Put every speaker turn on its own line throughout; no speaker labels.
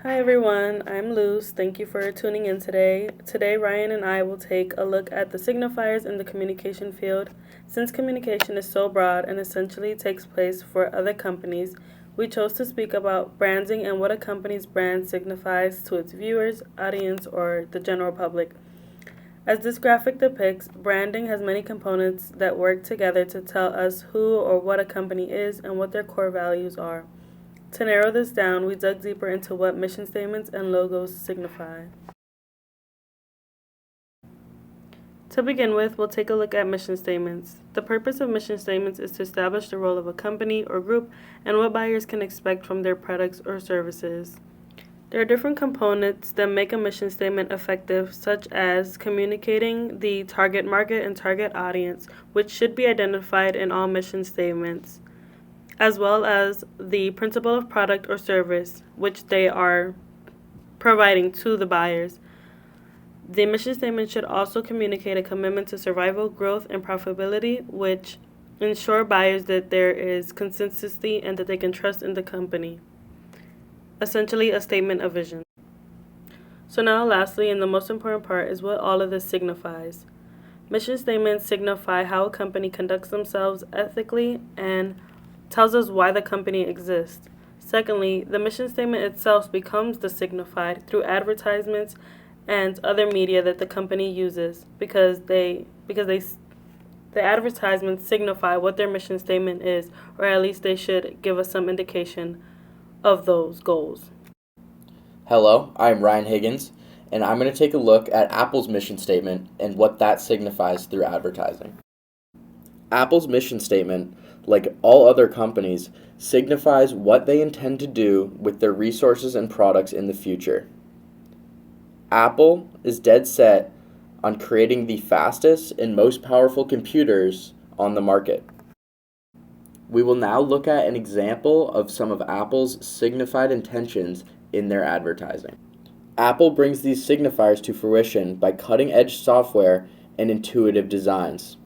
Hi everyone, I'm Luz. Thank you for tuning in today. Today, Ryan and I will take a look at the signifiers in the communication field. Since communication is so broad and essentially takes place for other companies, we chose to speak about branding and what a company's brand signifies to its viewers, audience, or the general public. As this graphic depicts, branding has many components that work together to tell us who or what a company is and what their core values are. To narrow this down, we dug deeper into what mission statements and logos signify. To begin with, we'll take a look at mission statements. The purpose of mission statements is to establish the role of a company or group and what buyers can expect from their products or services. There are different components that make a mission statement effective, such as communicating the target market and target audience, which should be identified in all mission statements, as well as the principle of product or service, which they are providing to the buyers. The mission statement should also communicate a commitment to survival, growth, and profitability, which ensure buyers that there is consistency and that they can trust in the company. Essentially, a statement of vision. So now, lastly, and the most important part, is what all of this signifies. Mission statements signify how a company conducts themselves ethically and tells us why the company exists. Secondly, the mission statement itself becomes the signified through advertisements and other media that the company uses because the advertisements signify what their mission statement is, or at least they should give us some indication of those goals.
Hello, I'm Ryan Higgins, and I'm going to take a look at Apple's mission statement and what that signifies through advertising. Apple's mission statement, like all other companies, signifies what they intend to do with their resources and products in the future. Apple is dead set on creating the fastest and most powerful computers on the market. We will now look at an example of some of Apple's signified intentions in their advertising. Apple brings these signifiers to fruition by cutting-edge software and intuitive designs.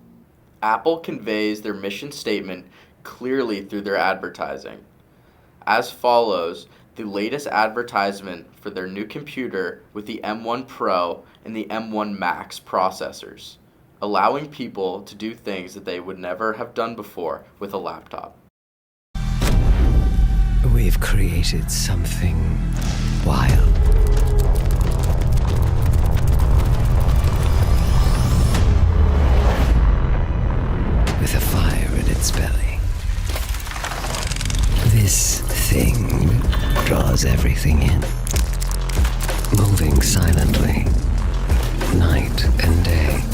Apple conveys their mission statement clearly through their advertising. As follows, the latest advertisement for their new computer with the M1 Pro and the M1 Max processors, allowing people to do things that they would never have done before with a laptop.
We've created something wild. With a fire in its belly. This thing draws everything in, moving silently, night and day,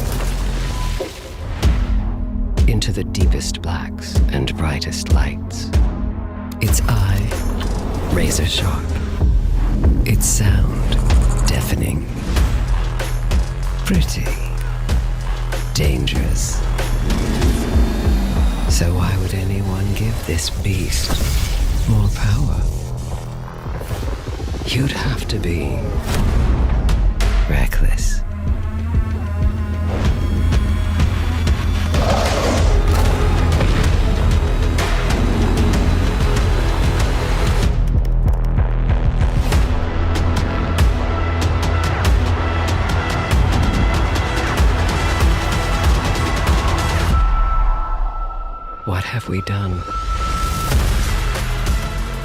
into the deepest blacks and brightest lights. Its eye, razor sharp. Its sound, deafening. Pretty. Dangerous. So why would anyone give this beast more power? You'd have to be reckless. What have we done?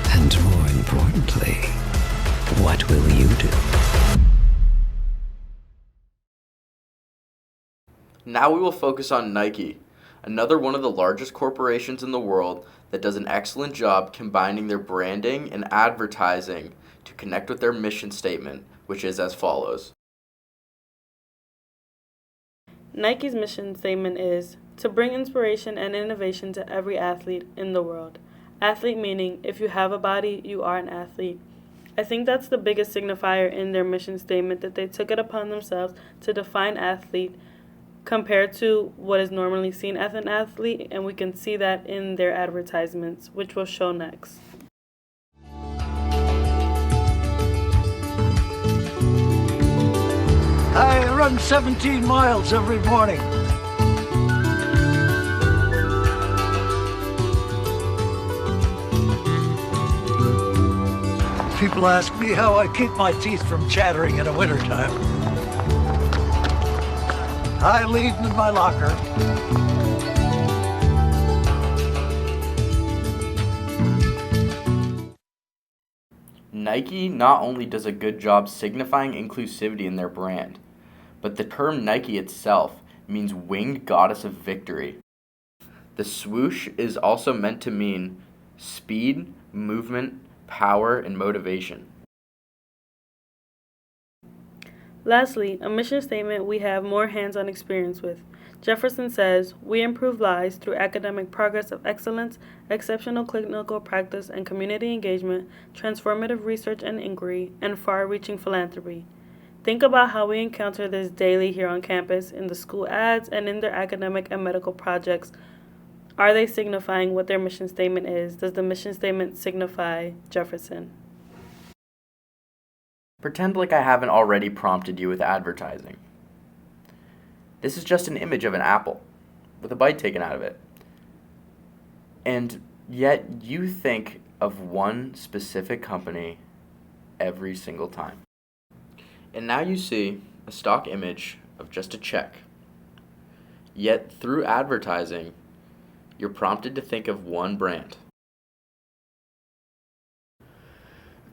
And more importantly, what will you do?
Now we will focus on Nike, another one of the largest corporations in the world that does an excellent job combining their branding and advertising to connect with their mission statement, which is as follows.
Nike's mission statement is to bring inspiration and innovation to every athlete in the world. Athlete meaning, if you have a body, you are an athlete. I think that's the biggest signifier in their mission statement, that they took it upon themselves to define athlete compared to what is normally seen as an athlete, and we can see that in their advertisements, which we'll show next.
I run 17 miles every morning. People ask me how I keep my teeth from chattering in the wintertime. I leave them in my locker.
Nike not only does a good job signifying inclusivity in their brand, but the term Nike itself means winged goddess of victory. The swoosh is also meant to mean speed, movement, power, and motivation.
Lastly, a mission statement we have more hands-on experience with. Jefferson says, "We improve lives through academic progress of excellence, exceptional clinical practice and community engagement, transformative research and inquiry, and far-reaching philanthropy." Think about how we encounter this daily here on campus, in the school ads, and in their academic and medical projects. Are they signifying what their mission statement is? Does the mission statement signify Jefferson?
Pretend like I haven't already prompted you with advertising. This is just an image of an apple, with a bite taken out of it. And yet you think of one specific company every single time. And now you see a stock image of just a check. Yet through advertising, you're prompted to think of one brand.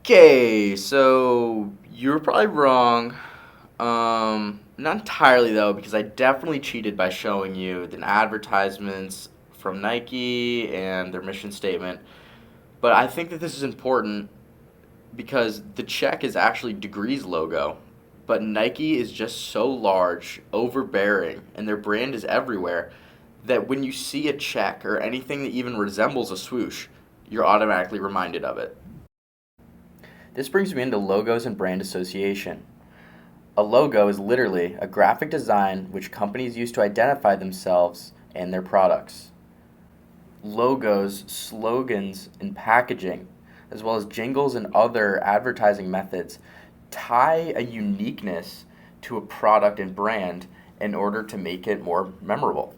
Okay, so you're probably wrong. Not entirely though, because I definitely cheated by showing you the advertisements from Nike and their mission statement. But I think that this is important because the check is actually Degree's logo, but Nike is just so large, overbearing, and their brand is everywhere that when you see a check or anything that even resembles a swoosh, you're automatically reminded of it. This brings me into logos and brand association. A logo is literally a graphic design which companies use to identify themselves and their products. Logos, slogans, and packaging, as well as jingles and other advertising methods, tie a uniqueness to a product and brand in order to make it more memorable.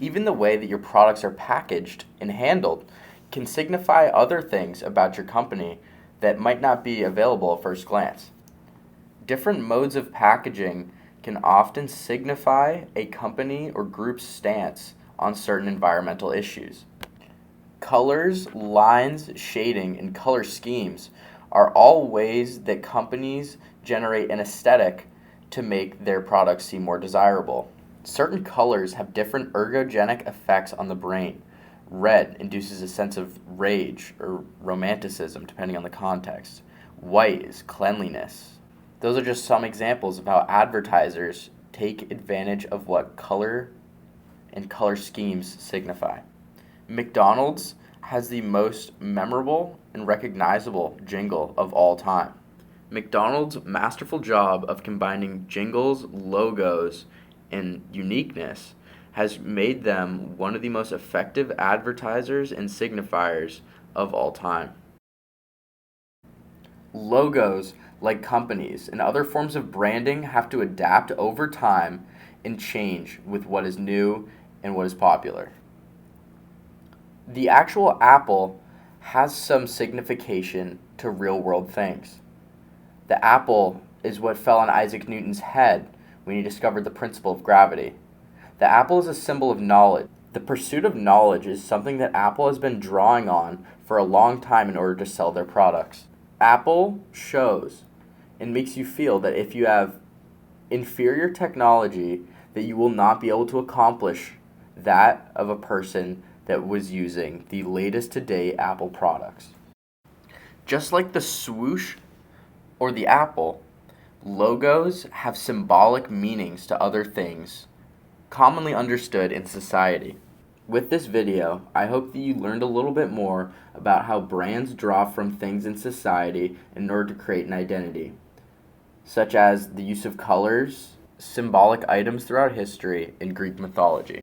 Even the way that your products are packaged and handled can signify other things about your company that might not be available at first glance. Different modes of packaging can often signify a company or group's stance on certain environmental issues. Colors, lines, shading, and color schemes are all ways that companies generate an aesthetic to make their products seem more desirable. Certain colors have different ergogenic effects on the brain. Red induces a sense of rage or romanticism, depending on the context. White is cleanliness. Those are just some examples of how advertisers take advantage of what color and color schemes signify. McDonald's has the most memorable and recognizable jingle of all time. McDonald's masterful job of combining jingles, logos, and uniqueness has made them one of the most effective advertisers and signifiers of all time. Logos, like companies and other forms of branding, have to adapt over time and change with what is new and what is popular. The actual apple has some signification to real-world things. The apple is what fell on Isaac Newton's head when he discovered the principle of gravity. The apple is a symbol of knowledge. The pursuit of knowledge is something that Apple has been drawing on for a long time in order to sell their products. Apple shows and makes you feel that if you have inferior technology, that you will not be able to accomplish that of a person that was using the latest today Apple products. Just like the swoosh or the apple, logos have symbolic meanings to other things commonly understood in society. With this video, I hope that you learned a little bit more about how brands draw from things in society in order to create an identity, such as the use of colors, symbolic items throughout history, and Greek mythology.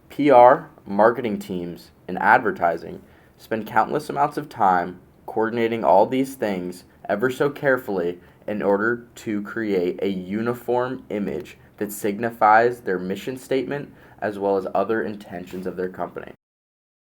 PR, marketing teams, and advertising spend countless amounts of time coordinating all these things ever so carefully in order to create a uniform image that signifies their mission statement as well as other intentions of their company.